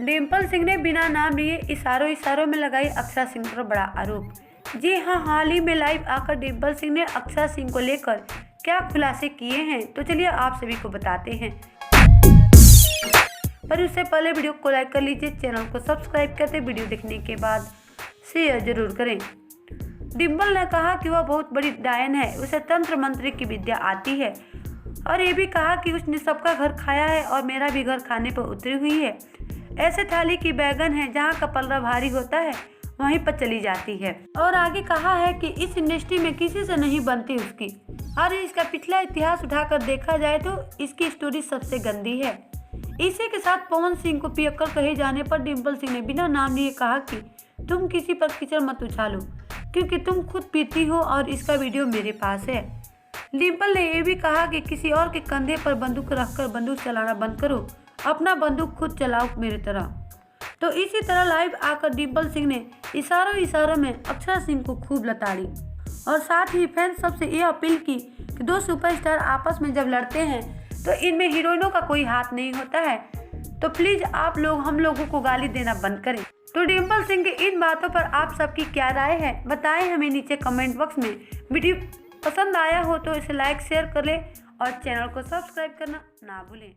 डिम्पल सिंह ने बिना नाम लिए इशारों में लगाई अक्षरा सिंह पर बड़ा आरोप। जी हां, हाल ही में लाइव आकर डिम्पल सिंह ने अक्षरा सिंह को लेकर क्या खुलासे किए हैं, तो चलिए आप सभी को बताते हैं। पर उससे पहले वीडियो को लाइक कर लीजिए, चैनल को सब्सक्राइब करते वीडियो देखने के बाद शेयर जरूर करें। डिम्पल ने कहा कि वह बहुत बड़ी डायन है, उसे तंत्र मंत्र की विद्या आती है और ये भी कहा कि उसने सबका घर खाया है और मेरा भी घर खाने पर उतरी हुई है। ऐसे थाली की बैगन है, जहाँ का पलड़ा भारी होता है वहीं पर चली जाती है। और आगे कहा है कि इस इंडस्ट्री में किसी से नहीं बनती उसकी, और इसका पिछला इतिहास उठाकर देखा जाए तो इसकी स्टोरी सबसे गंदी है। इसी के साथ पवन सिंह को पियक्कर कहे जाने पर डिम्पल सिंह ने बिना नाम लिए कहा कि तुम किसी पर कीचड़ मत उछालो, क्योंकि तुम खुद पीती हो और इसका वीडियो मेरे पास है। डिम्पल ने यह भी कहा कि किसी और के कंधे पर बंदूक रखकर बंदूक चलाना बंद करो, अपना बंदूक खुद चलाओ मेरी तरह। तो इसी तरह लाइव आकर डिम्पल सिंह ने इशारों में अक्षरा सिंह को खूब लताड़ी और साथ ही फैंस सबसे ये अपील की कि दो सुपरस्टार आपस में जब लड़ते हैं तो इनमें हीरोइनों का कोई हाथ नहीं होता है, तो प्लीज आप लोग हम लोगों को गाली देना बंद करें। तो डिम्पल सिंह की इन बातों पर आप सबकी क्या राय है, बताएं हमें नीचे कमेंट बॉक्स में। वीडियो पसंद आया हो तो इसे लाइक शेयर कर लें और चैनल को सब्सक्राइब करना ना भूलें।